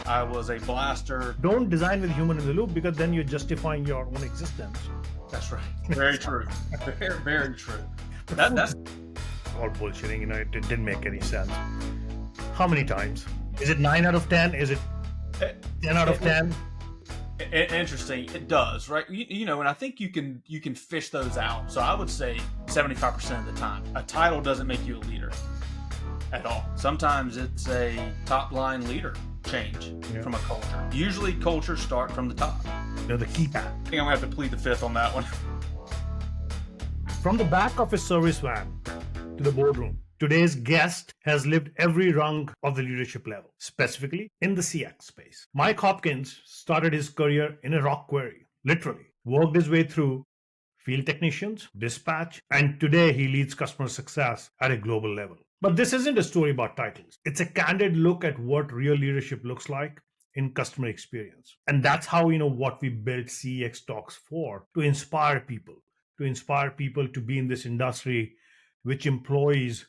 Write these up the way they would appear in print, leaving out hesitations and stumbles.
I was a blaster. Don't design with human in the loop because then you're justifying your own existence. That's right. Very true. Very, very true. That's All bullshitting, it didn't make any sense. How many times? Is it 9 out of 10? Is it 10 out of 10? interesting. It does, right? And I think you can fish those out. So I would say 75% of the time, a title doesn't make you a leader at all. Sometimes it's a top line leader change from a culture. Usually cultures start from the top. The key path. I think I'm gonna have to plead the fifth on that one. From the back of his service van to the boardroom, today's guest has lived every rung of the leadership level, specifically in the CX space. Mike Hopkins started his career in a rock quarry, literally, worked his way through field technicians, dispatch, and today he leads customer success at a global level. But this isn't a story about titles. It's a candid look at what real leadership looks like in customer experience. And that's how, what we built CX Talks for, to inspire people to be in this industry, which employs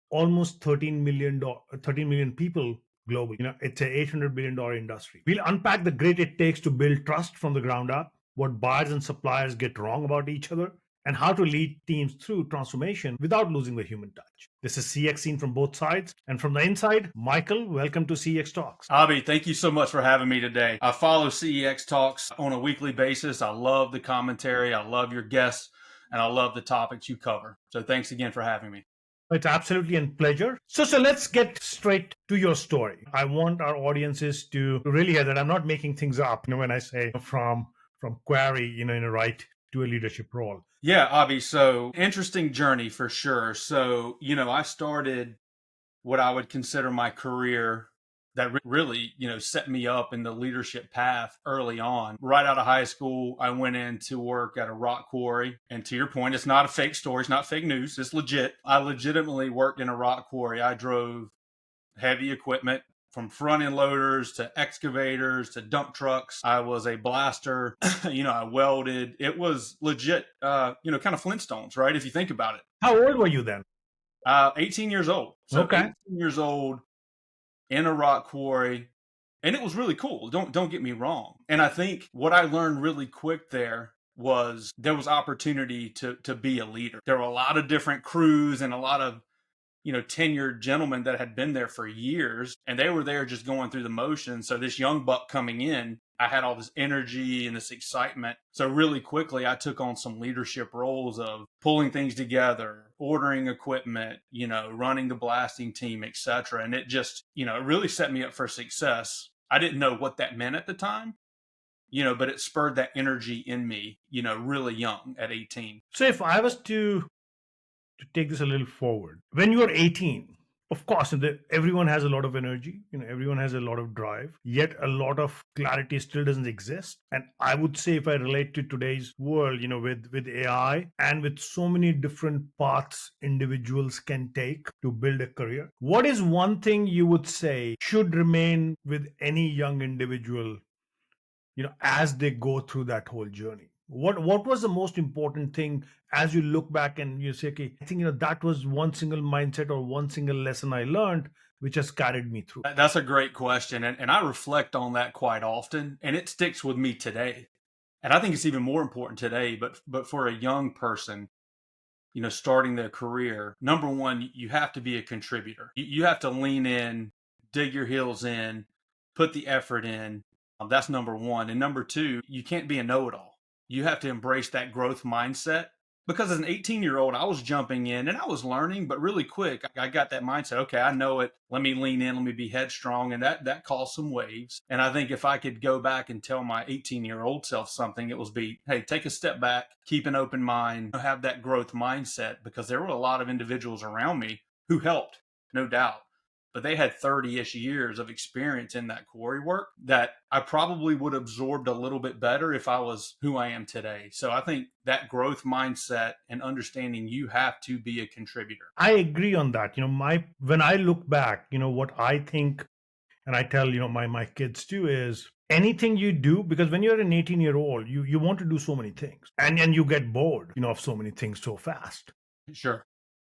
almost 13 million people globally. It's an $800 billion industry. We'll unpack the grit it takes to build trust from the ground up, what buyers and suppliers get wrong about each other, and how to lead teams through transformation without losing the human touch. This is CX seen from both sides. And from the inside, Michael, welcome to CX Talks. Abhi, thank you so much for having me today. I follow CX Talks on a weekly basis. I love the commentary. I love your guests. And I love the topics you cover. So thanks again for having me. It's absolutely a pleasure. So let's get straight to your story. I want our audiences to really hear that I'm not making things up when I say from quarry, in a right to a leadership role. Yeah, Abhi. So interesting journey for sure. So, I started what I would consider my career that really, set me up in the leadership path early on. Right out of high school, I went in to work at a rock quarry. And to your point, it's not a fake story. It's not fake news. It's legit. I legitimately worked in a rock quarry. I drove heavy equipment from front end loaders to excavators to dump trucks. I was a blaster. I welded. It was legit, kind of Flintstones, right? If you think about it. How old were you then? 18 years old. So okay. 18 years old. In a rock quarry, and it was really cool. Don't get me wrong. And I think what I learned really quick there was opportunity to be a leader. There were a lot of different crews and a lot of tenured gentlemen that had been there for years, and they were there just going through the motions. So this young buck coming in, I had all this energy and this excitement. So really quickly, I took on some leadership roles of pulling things together, ordering equipment, running the blasting team, etc. And it just, it really set me up for success. I didn't know what that meant at the time, but it spurred that energy in me, really young at 18. So if I was to take this a little forward, when you were 18, of course, everyone has a lot of energy, everyone has a lot of drive, yet a lot of clarity still doesn't exist. And I would say if I relate to today's world, with AI and with so many different paths individuals can take to build a career, what is one thing you would say should remain with any young individual, as they go through that whole journey? What was the most important thing as you look back and you say, okay, I think that was one single mindset or one single lesson I learned which has carried me through? That's a great question. And I reflect on that quite often, and it sticks with me today. And I think it's even more important today, but for a young person, starting their career, number one, you have to be a contributor. You have to lean in, dig your heels in, put the effort in. That's number one. And number two, you can't be a know-it-all. You have to embrace that growth mindset, because as an 18-year-old, I was jumping in and I was learning, but really quick, I got that mindset. Okay, I know it. Let me lean in. Let me be headstrong. And that caused some waves. And I think if I could go back and tell my 18-year-old self something, it was hey, take a step back, keep an open mind, have that growth mindset, because there were a lot of individuals around me who helped, no doubt. But they had 30-ish years of experience in that quarry work that I probably would have absorbed a little bit better if I was who I am today. So I think that growth mindset and understanding you have to be a contributor. I agree on that. When I look back, what I think, and I tell, my kids too, is anything you do, because when you're an 18-year-old, you want to do so many things and you get bored, of so many things so fast. Sure.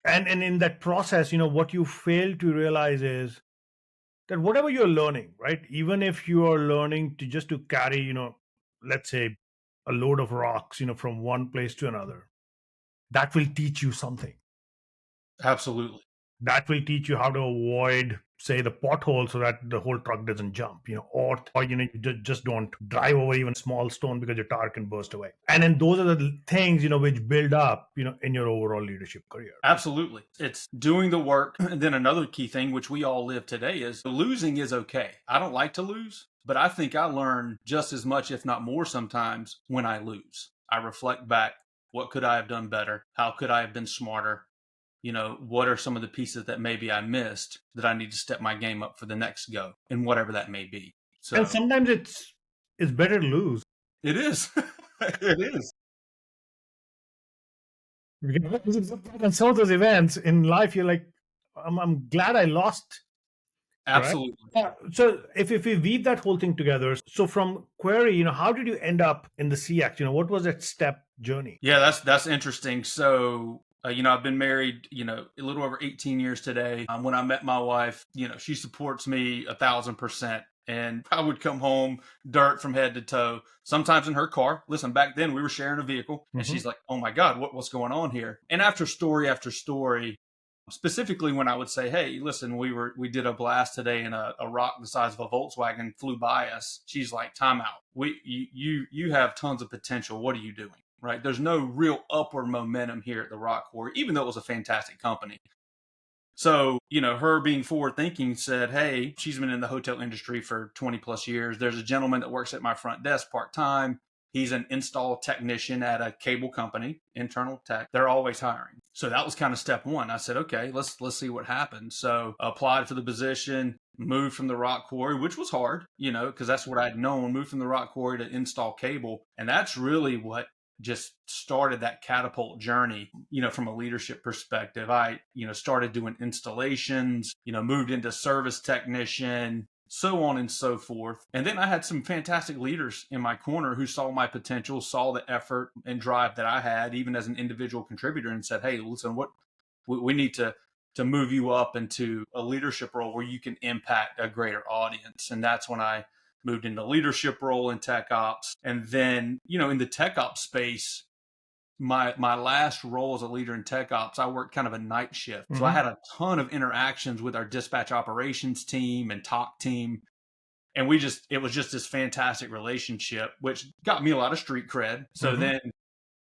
And in that process, what you fail to realize is that whatever you're learning, right? Even if you are learning to just to carry, let's say a load of rocks, from one place to another, that will teach you something. Absolutely. That will teach you how to avoid, say, the pothole so that the whole truck doesn't jump, or you just don't drive over even a small stone because your tire can burst away. And then those are the things, which build up, in your overall leadership career. Absolutely. It's doing the work. And then another key thing, which we all live today, is losing is okay. I don't like to lose, but I think I learn just as much, if not more, sometimes when I lose. I reflect back, what could I have done better? How could I have been smarter? What are some of the pieces that maybe I missed that I need to step my game up for the next go, and whatever that may be. And So sometimes it's better to lose. it is. It is. And some of those events in life, you're like, I'm glad I lost. Correct. Absolutely. Yeah. So if we weave that whole thing together, so from query, how did you end up in the CX? What was that step journey? Yeah, that's interesting. So, I've been married, a little over 18 years today. When I met my wife, she supports me 1,000%. And I would come home dirt from head to toe, sometimes in her car. Listen, back then we were sharing a vehicle, and Mm-hmm. she's like, "Oh my God, what's going on here?" And after story, specifically when I would say, "Hey, listen, we did a blast today, and a rock the size of a Volkswagen flew by us." She's like, "Time out. You have tons of potential. What are you doing?" Right? There's no real upward momentum here at the Rock Quarry, even though it was a fantastic company. So, her being forward thinking said, "Hey, she's been in the hotel industry for 20 plus years. There's a gentleman that works at my front desk part time. He's an install technician at a cable company, internal tech. They're always hiring." So that was kind of step one. I said, "Okay, let's see what happens." So applied for the position, moved from the Rock Quarry, which was hard, because that's what I'd known. Moved from the Rock Quarry to install cable, and that's really what just started that catapult journey, from a leadership perspective. I, started doing installations, moved into service technician, so on and so forth. And then I had some fantastic leaders in my corner who saw my potential, saw the effort and drive that I had, even as an individual contributor, and said, "Hey, listen, what we need to move you up into a leadership role where you can impact a greater audience." And that's when I moved into leadership role in tech ops. And then, in the tech ops space, my last role as a leader in tech ops, I worked kind of a night shift. So I Mm-hmm. had a ton of interactions with our dispatch operations team and talk team. And it was just this fantastic relationship, which got me a lot of street cred. So Mm-hmm. then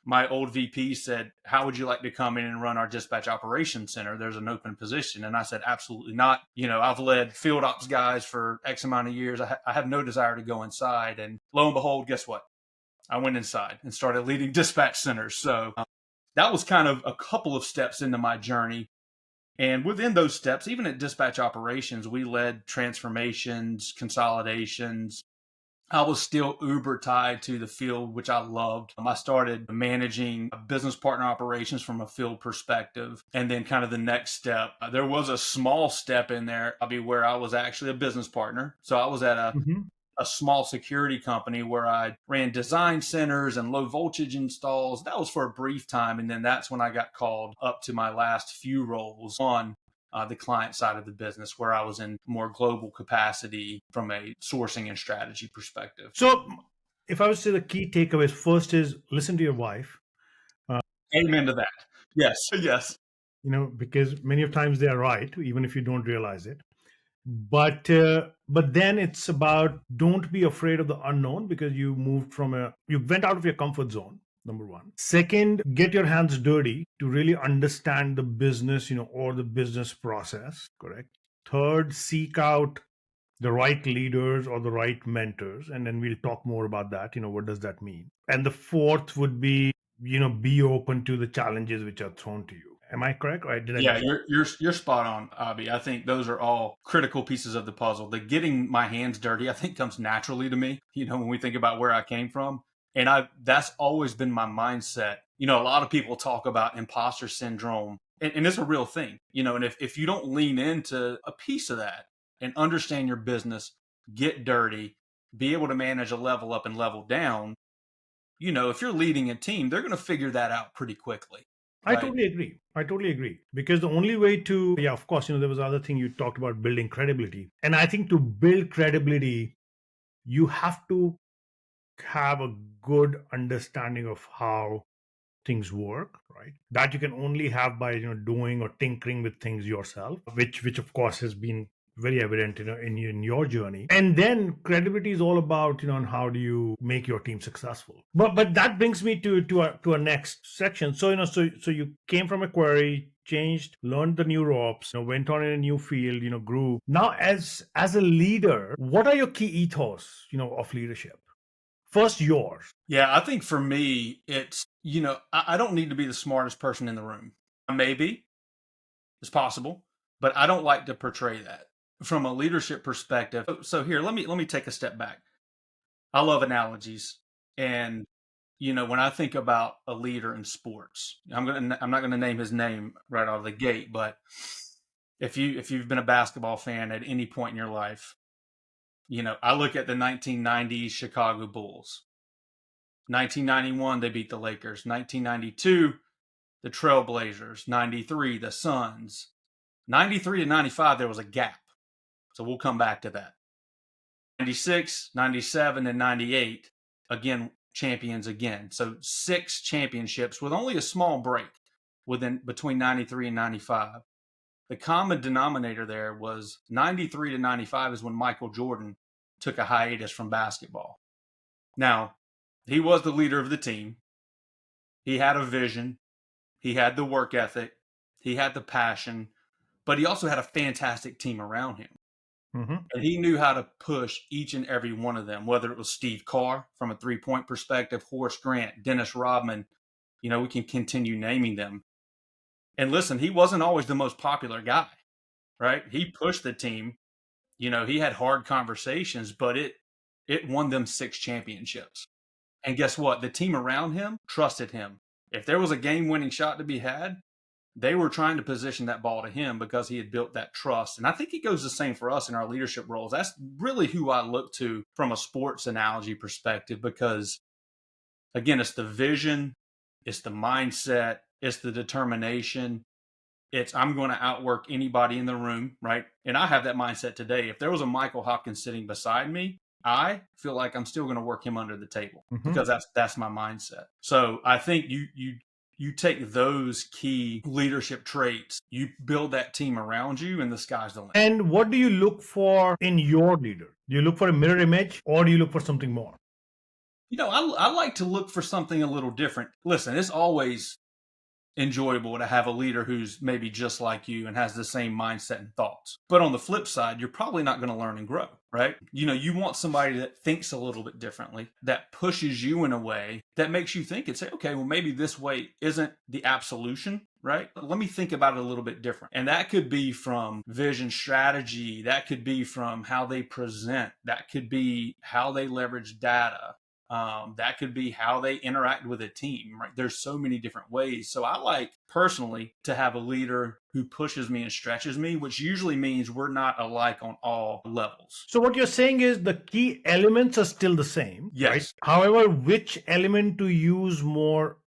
my old VP said, "How would you like to come in and run our dispatch operations center? There's an open position." And I said, "Absolutely not. I've led field ops guys for X amount of years. I have no desire to go inside." And lo and behold, guess what? I went inside and started leading dispatch centers. So that was kind of a couple of steps into my journey. And within those steps, even at dispatch operations, we led transformations, consolidations. I was still uber tied to the field, which I loved. I started managing business partner operations from a field perspective. And then, kind of the next step, there was a small step in there, where I was actually a business partner. So I was at Mm-hmm. a small security company where I ran design centers and low voltage installs. That was for a brief time. And then that's when I got called up to my last few roles on the client side of the business, where I was in more global capacity from a sourcing and strategy perspective. So if I was to say the key takeaways, first is listen to your wife. Uh, Amen to that. Yes. Yes. because many of times they are right, even if you don't realize it. But then it's about don't be afraid of the unknown because you went out of your comfort zone. Number one. Second, get your hands dirty to really understand the business, or the business process. Correct. Third, seek out the right leaders or the right mentors, and then we'll talk more about that. What does that mean? And the fourth would be open to the challenges which are thrown to you. Am I correct, or did I Yeah, miss? you're spot on, Abby. I think those are all critical pieces of the puzzle. The getting my hands dirty, I think, comes naturally to me. When we think about where I came from, and I that's always been my mindset. A lot of people talk about imposter syndrome, and it's a real thing. And if you don't lean into a piece of that and understand your business, get dirty, be able to manage a level up and level down. If you're leading a team, they're going to figure that out pretty quickly. I right? totally agree. I totally agree. Because the only way to, yeah, of course, there was other thing you talked about building credibility. And I think to build credibility, you have to have a good understanding of how things work, right? That you can only have by doing or tinkering with things yourself, which of course has been very evident in your journey. And then credibility is all about on how do you make your team successful. But that brings me to a next section. So so you came from a quarry, changed, learned the new ropes, went on in a new field, grew. Now as a leader, what are your key ethos of leadership? First, yours. Yeah, I think for me, it's, I don't need to be the smartest person in the room. Maybe it's possible, but I don't like to portray that from a leadership perspective. So here, let me take a step back. I love analogies, and when I think about a leader in sports, I'm not gonna name his name right out of the gate, but if you've been a basketball fan at any point in your life, I look at the 1990s Chicago Bulls. 1991 they beat the Lakers. 1992 the Trailblazers. 93 the Suns. 93 to 95 there was a gap. So we'll come back to that. 96, 97, and 98 again champions again. So 6 championships with only a small break within between 93 and 95. The common denominator there was 93 to 95 is when Michael Jordan took a hiatus from basketball. Now, he was the leader of the team. He had a vision. He had the work ethic. He had the passion, but he also had a fantastic team around him. Mm-hmm. And he knew how to push each and every one of them, whether it was Steve Carr from a 3-point perspective, Horace Grant, Dennis Rodman, we can continue naming them. And listen, he wasn't always the most popular guy, right? He pushed the team. He had hard conversations, but it won them 6 championships. And guess what? The team around him trusted him. If there was a game-winning shot to be had, they were trying to position that ball to him because he had built that trust. And I think it goes the same for us in our leadership roles. That's really who I look to from a sports analogy perspective because, again, it's the vision, it's the mindset, it's the determination. It's I'm going to outwork anybody in the room, right? And I have that mindset today. If there was a Michael Hopkins sitting beside me, I feel like I'm still going to work him under the table Mm-hmm. because that's my mindset. So I think you take those key leadership traits, you build that team around you, and the sky's the limit. And what do you look for in your leader? Do you look for a mirror image or do you look for something more? I like to look for something a little different. Listen, it's always enjoyable to have a leader who's maybe just like you and has the same mindset and thoughts. But on the flip side, you're probably not going to learn and grow, right? You want somebody that thinks a little bit differently, that pushes you in a way that makes you think and say, okay, well, maybe this way isn't the absolution, right? Let me think about it a little bit different. And that could be from vision strategy, that could be from how they present, that could be how they leverage data. That could be how they interact with a team, right? There's so many different ways. So I like personally to have a leader who pushes me and stretches me, which usually means we're not alike on all levels. So what you're saying is the key elements are still the same, right? Yes, However, which element to use more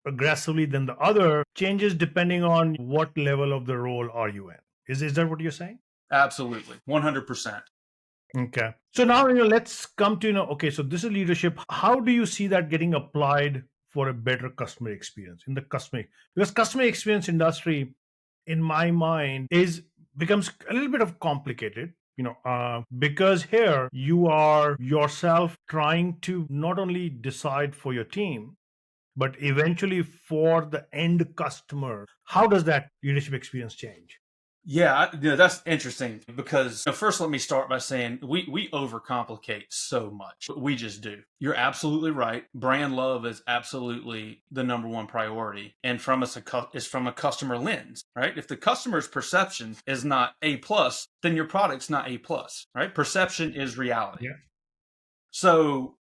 aggressively than the other changes depending on what level of the role are you in. Is that what you're saying? absolutely. 100%. Okay. So now let's come to okay, so this is leadership. How do you see that getting applied for a better customer experience in the customer, because customer experience industry in my mind is becomes a little bit of complicated, because here you are yourself trying to not only decide for your team but eventually for the end customer. How does that leadership experience change? Yeah, that's interesting because first let me start by saying we overcomplicate so much. We just do. You're absolutely right. Brand love is absolutely the number one priority, and it's from a customer lens, right? If the customer's perception is not A plus, then your product's not A plus, right? Perception is reality. Yeah. So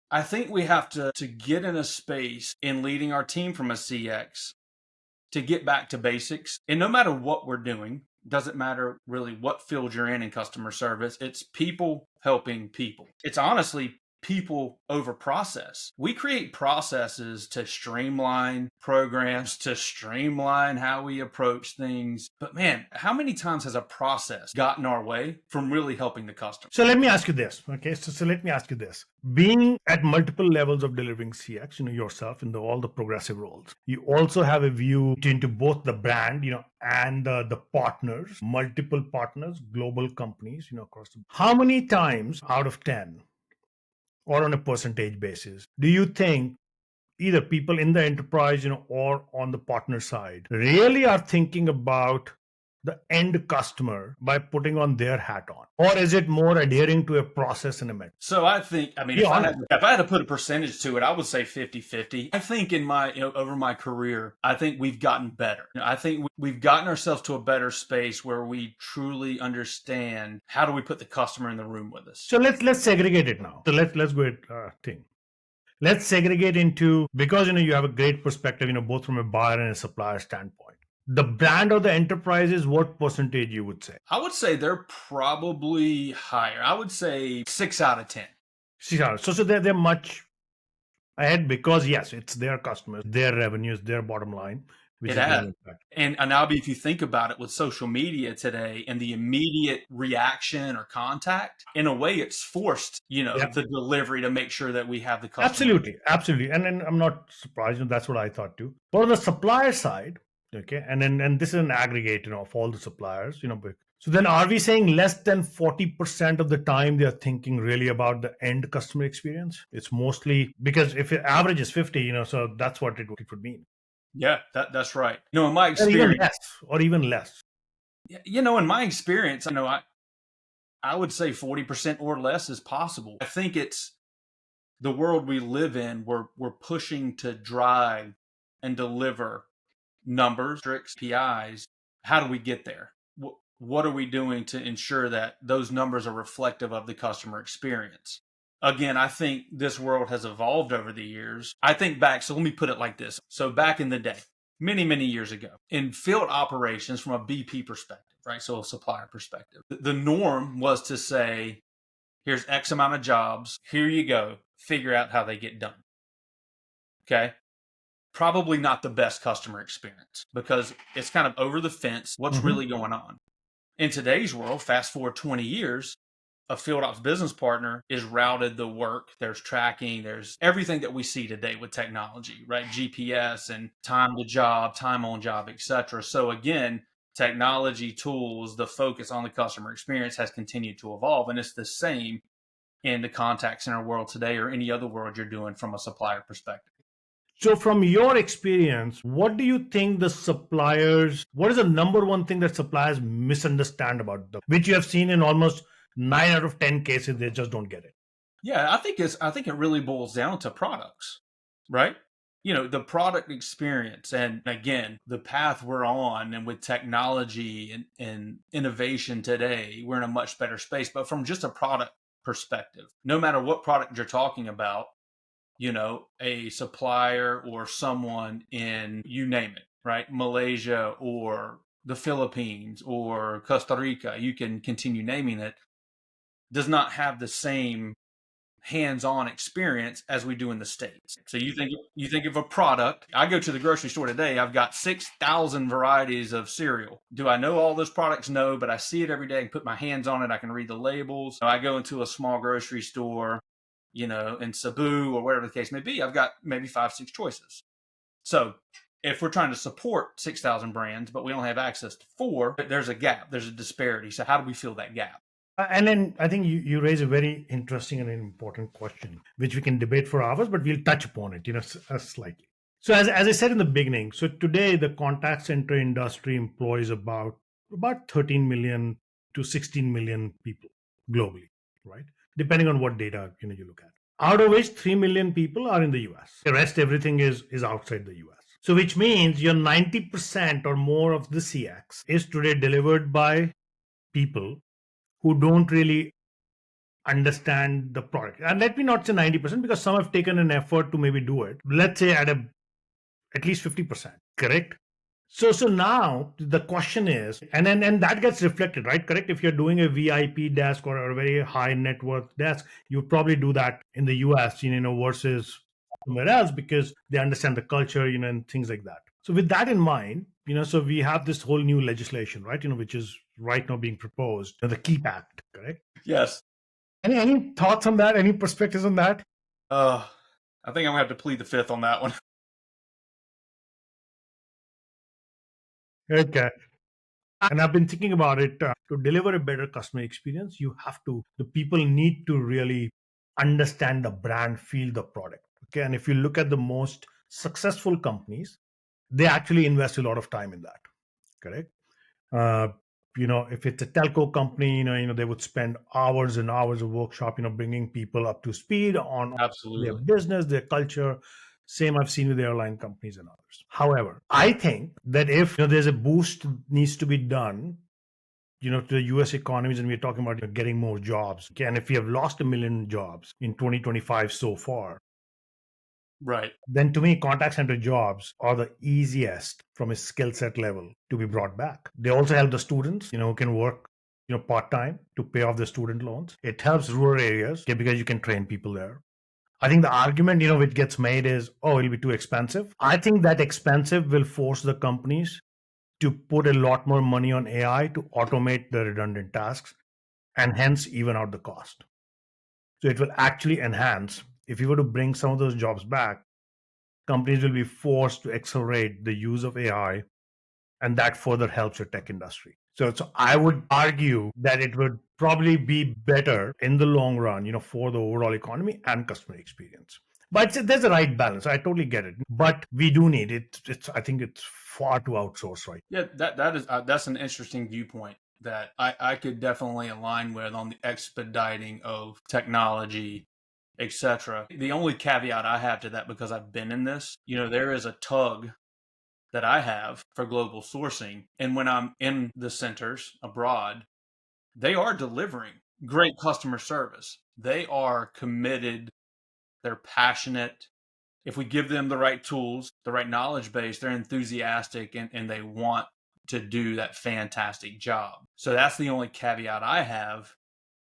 I think we have to get in a space in leading our team from a CX to get back to basics. And no matter what we're doing, doesn't matter really what field you're in customer service, it's people helping people. It's honestly people over process. We create processes to streamline programs, to streamline how we approach things. But man, how many times has a process gotten our way from really helping the customer? So let me ask you this. Okay. So let me ask you this. Being at multiple levels of delivering CX, yourself in all the progressive roles, you also have a view into both the brand, and the partners, multiple partners, global companies, across how many times out of 10 or on a percentage basis do you think either people in the enterprise, or on the partner side really are thinking about the end customer by putting on their hat on? Or is it more adhering to a process and a method? So I think, I mean, Be honest. if I had to put a percentage to it, I would say 50-50. I think in my, over my career, I think we've gotten better. I think we've gotten ourselves to a better space where we truly understand how do we put the customer in the room with us. So let's segregate it now. So let's go thing. Let's segregate into, because you have a great perspective, both from a buyer and a supplier standpoint. The brand or the enterprise is what percentage you would say? I would say they're probably higher. I would say 6 out of 10. So they're much ahead because yes, it's their customers, their revenues, their bottom line, which It is has. being impacted. And now, if you think about it with social media today and the immediate reaction or contact, in a way, it's forced, Yeah. the delivery to make sure that we have the customer. Absolutely. And I'm not surprised. That's what I thought too. But on the supplier side, okay, and this is an aggregate, of all the suppliers, so then are we saying less than 40% of the time they're thinking really about the end customer experience? It's mostly because if your average is 50, so that's what it would mean. Yeah, that's right. In my experience, or even less. In my experience, I would say 40% or less is possible. I think it's the world we live in. We're pushing to drive and deliver numbers, strict PIs. How do we get there? What are we doing to ensure that those numbers are reflective of the customer experience? Again, I think this world has evolved over the years. I think back, so let me put it like this. So back in the day, many, many years ago, in field operations from a BP perspective, right? So a supplier perspective, the norm was to say, here's X amount of jobs. Here you go. Figure out how they get done. Okay. Probably not the best customer experience because it's kind of over the fence. What's really going on? In today's world, fast forward 20 years, a field ops business partner is routed the work. There's tracking. There's everything that we see today with technology, right? GPS and time to job, time on job, etc. So again, technology tools, the focus on the customer experience has continued to evolve. And it's the same in the contact center world today or any other world you're doing from a supplier perspective. So from your experience, what do you think what is the number one thing that suppliers misunderstand about them, which you have seen in almost 9 out of 10 cases, they just don't get it? Yeah, I think it really boils down to products, right? The product experience, and again, the path we're on, and with technology and innovation today, we're in a much better space. But from just a product perspective, no matter what product you're talking about, a supplier or someone in, you name it, right? Malaysia or the Philippines or Costa Rica, you can continue naming it, does not have the same hands-on experience as we do in the States. So you think of a product. I go to the grocery store today, I've got 6,000 varieties of cereal. Do I know all those products? No, but I see it every day and put my hands on it. I can read the labels. I go into a small grocery store, in Cebu or whatever the case may be, I've got maybe 5-6 choices. So if we're trying to support 6,000 brands, but we only have access to 4, there's a gap, there's a disparity. So how do we fill that gap? And then I think you raise a very interesting and important question, which we can debate for hours, but we'll touch upon it, slightly. So as I said in the beginning, so today the contact center industry employs about 13 million to 16 million people globally, right? Depending on what data you look at. Out of which 3 million people are in the US. The rest, everything is outside the US. So which means your 90% or more of the CX is today delivered by people who don't really understand the product. And let me not say 90% because some have taken an effort to maybe do it. Let's say at least 50%, correct? So now the question is, and that gets reflected, right? Correct. If you're doing a VIP desk or a very high net worth desk, you probably do that in the US, versus somewhere else because they understand the culture, and things like that. So with that in mind, so we have this whole new legislation, right? Which is right now being proposed, the Keep Act, correct? Yes. Any thoughts on that? Any perspectives on that? Uh, I think I'm gonna have to plead the fifth on that one. Okay. And I've been thinking about it. To deliver a better customer experience, the people need to really understand the brand, feel the product. Okay. And if you look at the most successful companies, they actually invest a lot of time in that. Correct. Uh, if it's a telco company, they would spend hours and hours of workshop, bringing people up to speed on their Absolutely. business, their culture. Same I've seen with airline companies and others. However, I think that if there's a boost needs to be done, to the US economies, and we're talking about getting more jobs. Okay, and if we have lost 1 million jobs in 2025 so far, Right. then to me, contact center jobs are the easiest from a skill set level to be brought back. They also help the students, who can work, part time to pay off the student loans. It helps rural areas, okay, because you can train people there. I think the argument, which gets made is, oh, it'll be too expensive. I think that expensive will force the companies to put a lot more money on AI to automate the redundant tasks and hence even out the cost. So it will actually enhance. If you were to bring some of those jobs back, companies will be forced to accelerate the use of AI, and that further helps your tech industry. So I would argue that it would probably be better in the long run, for the overall economy and customer experience. But there's a right balance. I totally get it. But we do need it. I think it's far too outsourced right. Yeah, that's an interesting viewpoint that I could definitely align with on the expediting of technology, etc. The only caveat I have to that, because I've been in this, there is a tug that I have for global sourcing, and when I'm in the centers abroad, they are delivering great customer service. They are committed, they're passionate. If we give them the right tools, the right knowledge base, they're enthusiastic and they want to do that fantastic job. So that's the only caveat I have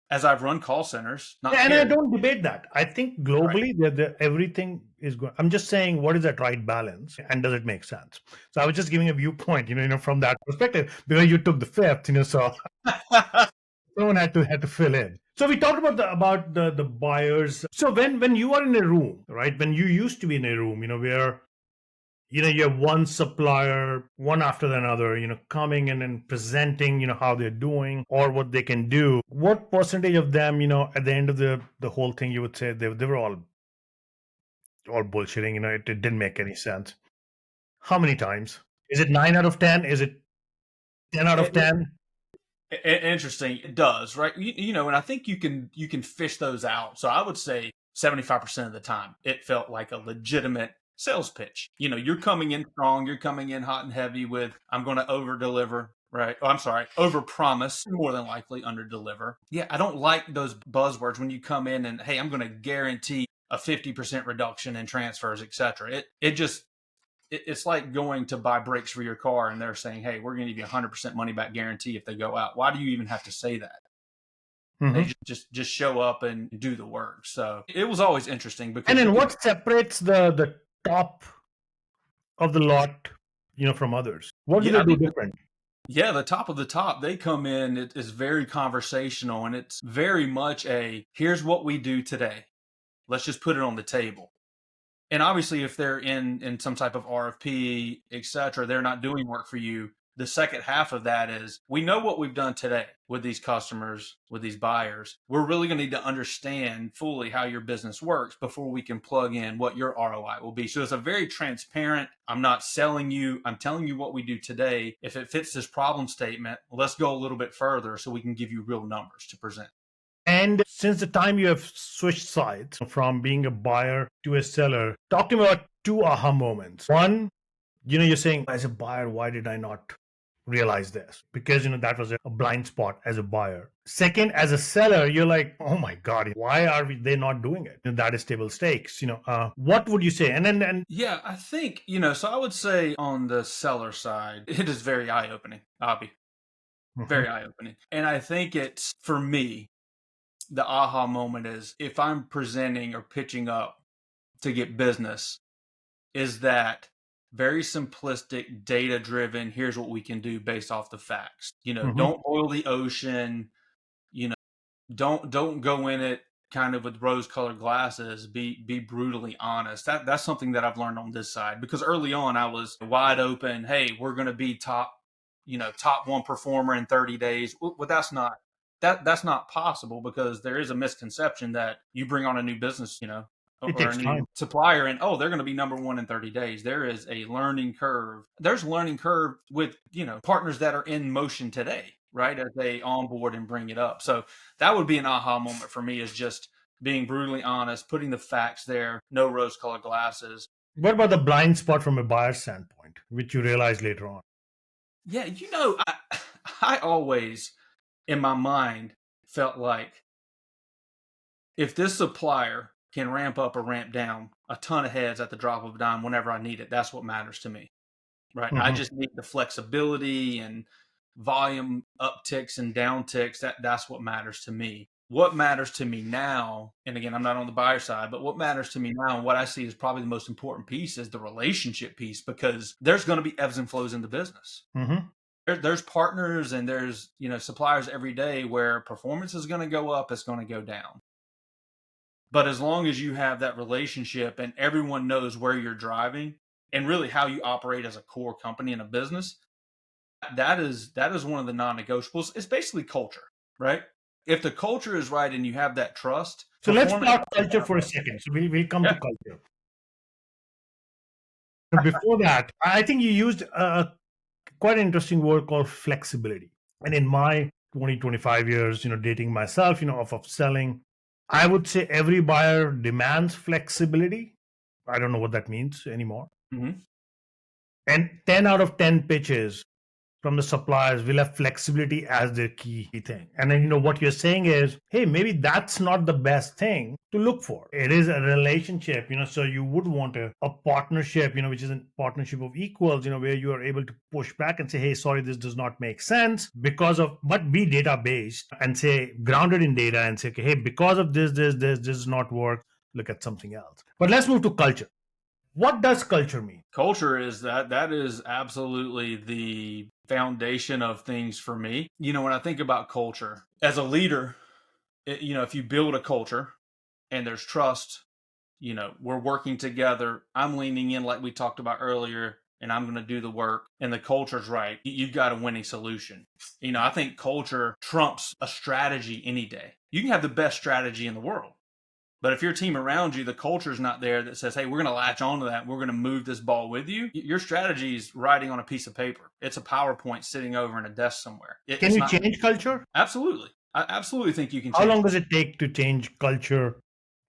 as I've run call centers, not And I here. don't debate that. I think Right. globally, everything is going. I'm just saying, what is that right balance, and does it make sense? So I was just giving a viewpoint, from that perspective, because you took the fifth, so someone had to fill in. So we talked about the buyers. So when you are in a room, right? When you used to be in a room, where you have one supplier, one after another, coming in and presenting, how they're doing or what they can do. What percentage of them, at the end of the whole thing, you would say they were all bullshitting? It didn't make any sense. How many times? Is it 9 out of 10? Is it 10 out of 10? Interesting. It does, right? And I think you can fish those out. So I would say 75% of the time it felt like a legitimate sales pitch. You're coming in strong, you're coming in hot and heavy with I'm going to over deliver, right? Oh, I'm sorry, over promise, more than likely under deliver. Yeah, I don't like those buzzwords when you come in and hey, I'm going to guarantee a 50% reduction in transfers, etc. It just it's like going to buy brakes for your car and they're saying, hey, we're going to give you 100% money back guarantee if they go out. Why do you even have to say that? They Hmm. just show up and do the work. So it was always interesting And because you then could, what separates the top of the lot, from others? What do yeah, they I do think, different? yeah, the top of the top, they come in, it is very conversational and it's very much a here's what we do today. Let's just put it on the table. And obviously if they're in some type of RFP, etc., they're not doing work for you. The second half of that is we know what we've done today with these customers, with these buyers. We're really going to need to understand fully how your business works before we can plug in what your ROI will be. So it's a very transparent, I'm not selling you, I'm telling you what we do today. If it fits this problem statement, let's go a little bit further so we can give you real numbers to present. And since the time you have switched sides from being a buyer to a seller, talk to me about two aha moments. One, you're saying, as a buyer, why did I not realize this, because that was a blind spot as a buyer. Second, as a seller, you're like, oh my god, why are they not doing it? That is table stakes. What would you say? And Yeah, I think, so I would say on the seller side, it is very eye opening, Abby. Mhm, Very eye opening. And I think it's, for me, the aha moment is if I'm presenting or pitching up to get business, is that very simplistic, data driven, here's what we can do based off the facts. mhm. Don't boil the ocean, you know, don't go in it kind of with rose colored glasses. Be brutally honest. That's something that I've learned on this side, because early on I was wide open. Hey, we're going to be top one performer in 30 days. Well, that's not possible, because there is a misconception that you bring on a new business, It or a takes time. new supplier, and oh, they're going to be number one in 30 days. There is a learning curve. There's a learning curve with, partners that are in motion today, right? As they onboard and bring it up. So that would be an aha moment for me, is just being brutally honest, putting the facts there, no rose colored glasses. What about the blind spot from a buyer standpoint, which you realize later on? Yeah, I always in my mind felt like if this supplier can ramp up or ramp down a ton of heads at the drop of a dime whenever I need it, that's what matters to me. Right. I Mhm. just need the flexibility and volume upticks and downticks. That's what matters to me. What matters to me now, and again, I'm not on the buyer side, but what matters to me now and what I see is probably the most important piece is the relationship piece, because there's going to be ebbs and flows in the business. Mhm. There's partners and there's, suppliers every day where performance is going to go up, it's going to go down. But as long as you have that relationship and everyone knows where you're driving and really how you operate as a core company in a business, that is one of the non-negotiables. It's basically culture, right? If the culture is right and you have that trust, So let's performance. talk culture for a second. So we'll come to Yeah. culture. But before that, I think you used a quite an interesting word called flexibility. And in my 20, 25 years, dating myself, of selling, I would say every buyer demands flexibility. I don't know what that means anymore. Mhm. And 10 out of 10 pitches from the suppliers will have flexibility as their key thing. And then, what you're saying is, hey, maybe that's not the best thing to look for. It is a relationship, so you would want a partnership, which is a partnership of equals, where you are able to push back and say, hey, sorry, this does not make sense because of, but be data based and say, grounded in data and say, okay, hey, because of this does not work. Look at something else. But let's move to culture. What does culture mean? Culture is that is absolutely the foundation of things for me. When I think about culture as a leader, if you build a culture and there's trust, we're working together. I'm leaning in like we talked about earlier, and I'm going to do the work, and the culture's right. You've got a winning solution. I think culture trumps a strategy any day. You can have the best strategy in the world, but if your team around you, the culture's not there that says, hey, we're going to latch onto that. We're going to move this ball with you. Your strategy is writing on a piece of paper. It's a PowerPoint sitting over in a desk somewhere. Can It's you not. change culture? Absolutely. I absolutely think you can How change. long does it take to change culture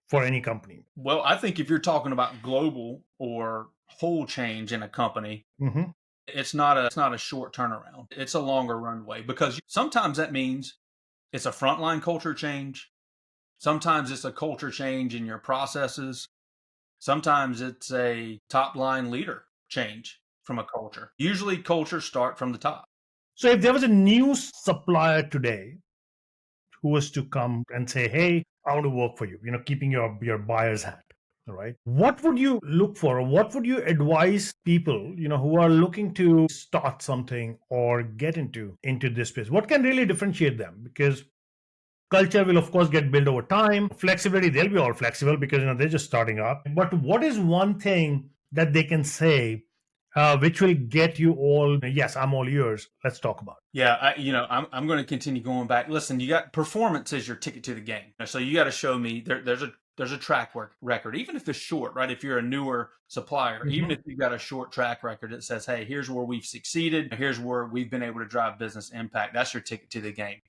for any company? Well, I think if you're talking about global or whole change in a company, Hmm. it's not a short turnaround. It's a longer runway, because sometimes that means it's a frontline culture change. Sometimes it's a culture change in your processes. Sometimes it's a top line leader change from a culture. Usually cultures start from the top. So if there was a new supplier today who was to come and say, hey, I want to work for you, keeping your buyer's hat. All right. What would you look for? Or what would you advise people, who are looking to start something or get into this space? What can really differentiate them? Because culture will of course get built over time. Flexibility, they'll be all flexible because they're just starting up. But what is one thing that they can say which will get you all, yes, I'm all yours. Let's talk about Yeah, I'm going to continue going back. Listen, you got performance is your ticket to the game. So you got to show me there's a track record, even if it's short, right? If you're a newer supplier, it. even Mhm. if you've got a short track record that says, hey, here's where we've succeeded, here's where we've been able to drive business impact. That's your ticket to the game.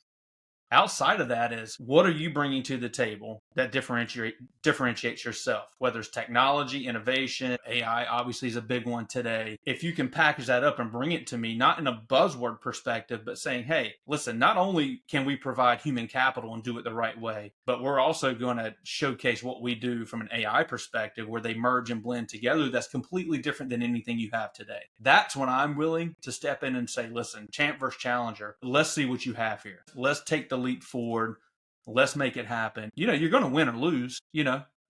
Outside of that is, what are you bringing to the table that differentiates yourself? Whether it's technology, innovation, AI obviously is a big one today. If you can package that up and bring it to me, not in a buzzword perspective, but saying, hey, listen, not only can we provide human capital and do it the right way, but we're also going to showcase what we do from an AI perspective where they merge and blend together. That's completely different than anything you have today. That's when I'm willing to step in and say, listen, champ versus challenger, let's see what you have here. Let's take the leap forward. Let's make it happen. You're going to win or lose,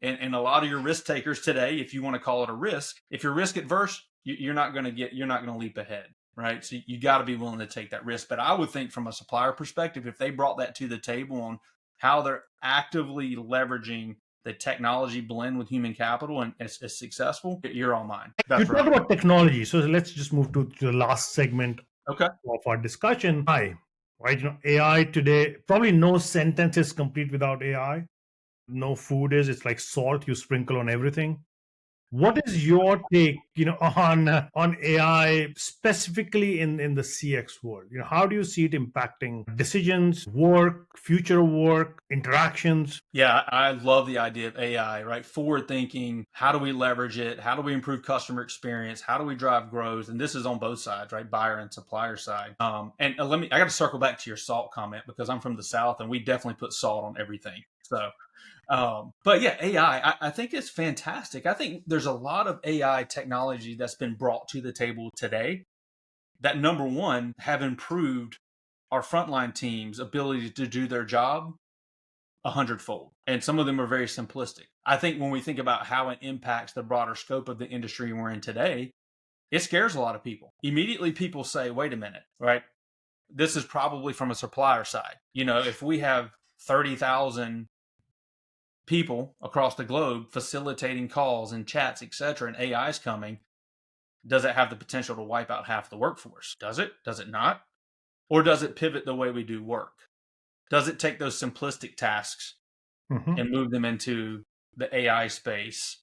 and a lot of your risk takers today, if you want to call it a risk, if you're risk adverse, you're not going to leap ahead. Right. So you got to be willing to take that risk. But I would think from a supplier perspective, if they brought that to the table on how they're actively leveraging the technology blend with human capital and is successful, you're all mine. You That's talked right. about technology, so let's just move to the last segment Okay. of our discussion. AI, right? AI today, probably no sentence is complete without AI. No food is. It's like salt you sprinkle on everything. What is your take, on AI specifically in the CX world? How do you see it impacting decisions, work, future work, interactions? Yeah, I love the idea of AI, right? Forward thinking. How do we leverage it? How do we improve customer experience? How do we drive growth? And this is on both sides, right? Buyer and supplier side. And I got to circle back to your salt comment because I'm from the South and we definitely put salt on everything. So, but yeah, AI, I think it's fantastic. I think there's a lot of AI technology that's been brought to the table today that, number one, have improved our frontline team's ability to do their job 100-fold. And some of them are very simplistic. I think when we think about how it impacts the broader scope of the industry we're in today, it scares a lot of people. Immediately people say, wait a minute, right? This is probably from a supplier side. If we have 30,000 people across the globe facilitating calls and chats, etc., and AI is coming, does it have the potential to wipe out half the workforce? Does it? Does it not? Or does it pivot the way we do work? Does it take those simplistic tasks Mhm. and move them into the AI space,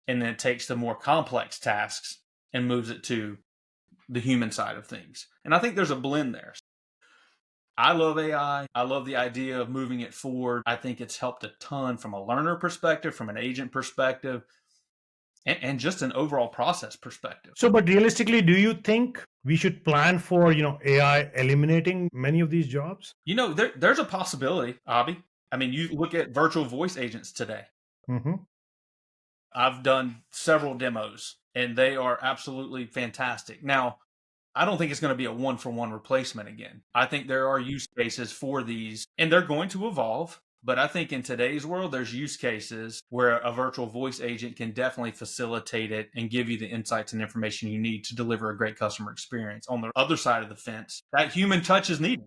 and then it takes the more complex tasks and moves it to the human side of things? And I think there's a blend there. I love AI. I love the idea of moving it forward. I think it's helped a ton from a learner perspective, from an agent perspective, and just an overall process perspective. So, but realistically, do you think we should plan for, AI eliminating many of these jobs? There's a possibility, Abby. I mean, you look at virtual voice agents today. Hmm. I've done several demos and they are absolutely fantastic. Now, I don't think it's going to be a one-for-one replacement again. I think there are use cases for these and they're going to evolve. But I think in today's world, there's use cases where a virtual voice agent can definitely facilitate it and give you the insights and information you need to deliver a great customer experience. On the other side of the fence, that human touch is needed.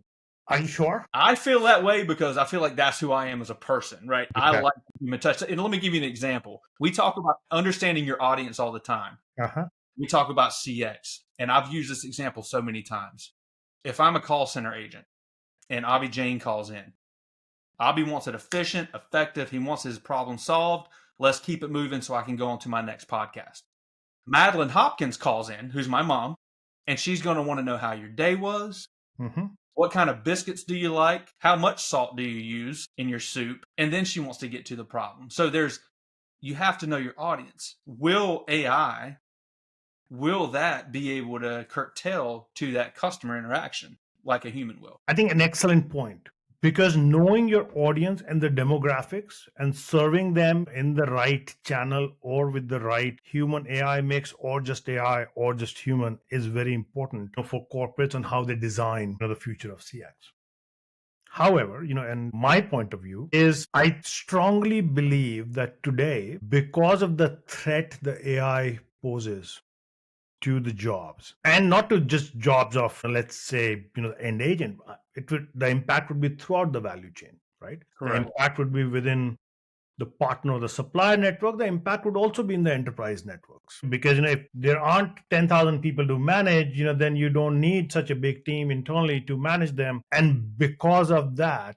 Are you sure? I feel that way because I feel like that's who I am as a person, right? I Okay. like human touch. And let me give you an example. We talk about understanding your audience all the time. Uh-huh. We talk about CX, and I've used this example so many times. If I'm a call center agent and Abby Jane calls in, Abby wants it efficient, effective. He wants his problem solved. Let's keep it moving so I can go on to my next podcast. Madeline Hopkins calls in, who's my mom, and she's going to want to know how your day was. Hmm. What kind of biscuits do you like? How much salt do you use in your soup? And then she wants to get to the problem. So you have to know your audience. Will that be able to curtail to that customer interaction like a human will? I think an excellent point, because knowing your audience and the demographics and serving them in the right channel or with the right human AI mix, or just AI or just human, is very important for corporates and how they design the future of CX. However, and my point of view is, I strongly believe that today, because of the threat the AI poses to the jobs, and not to just jobs of, let's say, the end agent, the impact would be throughout the value chain, right? The Correct. impact would be within the partner or the supplier network. The impact would also be in the enterprise networks, because if there aren't 10,000 people to manage, then you don't need such a big team internally to manage them. And because of that,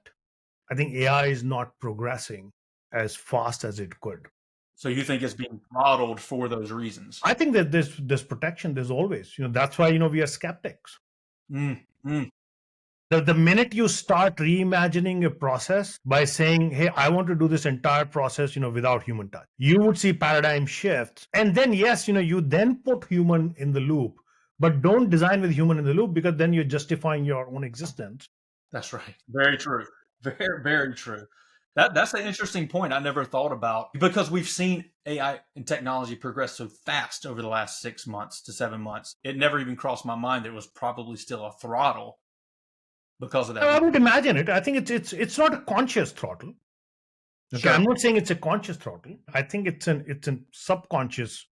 I think AI is not progressing as fast as it could. So you think it's being modeled for those reasons? I think that there's protection. There's always, that's why we are skeptics. Mm, mm. The minute you start reimagining a process by saying, hey, I want to do this entire process, without human touch, you would see paradigm shifts. And then, yes, you then put human in the loop, but don't design with human in the loop, because then you're justifying your own existence. That's right. Very true. Very, very true. That's an interesting point I never thought about, because we've seen AI and technology progress so fast over the last 6 months to 7 months. It never even crossed my mind that it was probably still a throttle because of that. I would imagine it. I think it's not a conscious throttle. Okay, Sure. I'm not saying it's a conscious throttle. I think it's a subconscious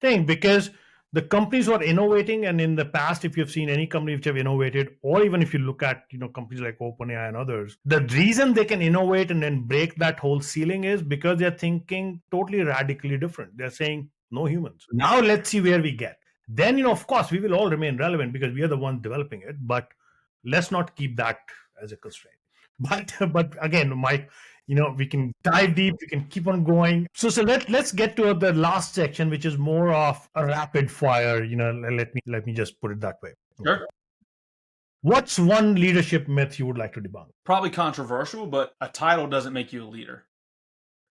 thing, because the companies who are innovating, and in the past, if you've seen any company which have innovated, or even if you look at companies like OpenAI and others, the reason they can innovate and then break that whole ceiling is because they're thinking totally radically different. They're saying no humans. Now let's see where we get. Then of course we will all remain relevant because we are the ones developing it, but let's not keep that as a constraint. But again, Mike, we can dive deep, we can keep on going. So let's get to the last section, which is more of a rapid fire. Let me just put it that way. Sure. What's one leadership myth you would like to debunk? Probably controversial, but a title doesn't make you a leader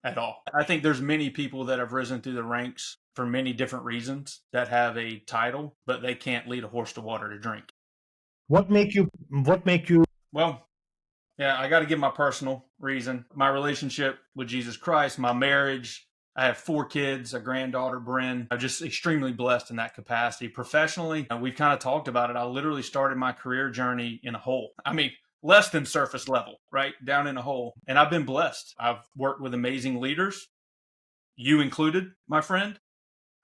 at all. I think there's many people that have risen through the ranks for many different reasons that have a title, but they can't lead a horse to water to drink. What make you Well, yeah, I got to give my personal reason. My relationship with Jesus Christ, my marriage. I have 4 kids, a granddaughter, Bryn. I'm just extremely blessed in that capacity. Professionally, we've kind of talked about it. I literally started my career journey in a hole. I mean, less than surface level, right? Down in a hole. And I've been blessed. I've worked with amazing leaders, you included, my friend.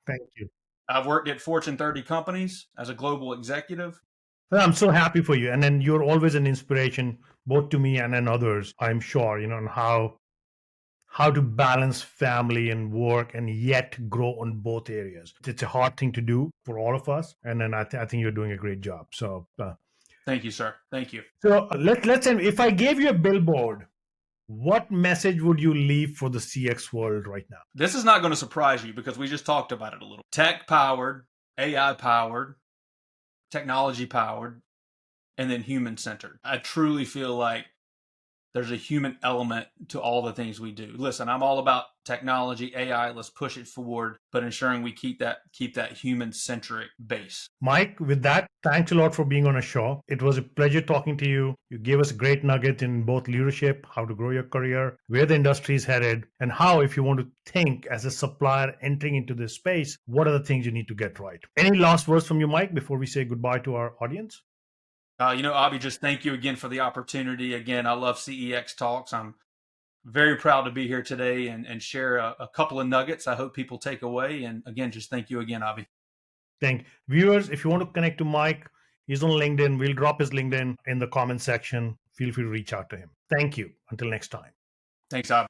Thank you. I've worked at Fortune 30 companies as a global executive. Well, I'm so happy for you, and then you're always an inspiration both to me and then others, I'm sure, on how to balance family and work and yet grow on both areas. It's a hard thing to do for all of us, and then I think you're doing a great job. So Thank you, sir. Thank you. let's end. If I gave you a billboard, what message would you leave for the CX world right now? This is not going to surprise you because we just talked about it a little. Tech powered, AI powered, technology powered, and then human centered. I truly feel like there's a human element to all the things we do. Listen, I'm all about technology, AI, let's push it forward, but ensuring we keep that human centric base. Mike, with that, thanks a lot for being on a show. It was a pleasure talking to you. You gave us a great nugget in both leadership, how to grow your career, where the industry is headed, and how, if you want to think as a supplier entering into this space, what are the things you need to get right. Any last words from you, Mike, before we say goodbye to our audience? Abhi, just thank you again for the opportunity. Again, I love CEX Talks. I'm very proud to be here today and share a couple of nuggets I hope people take away. And again, just thank you again, Abhi. Thank viewers. If you want to connect to Mike, he's on LinkedIn. We'll drop his LinkedIn in the comment section. Feel free to reach out to him. Thank you. Until next time. Thanks, Abhi.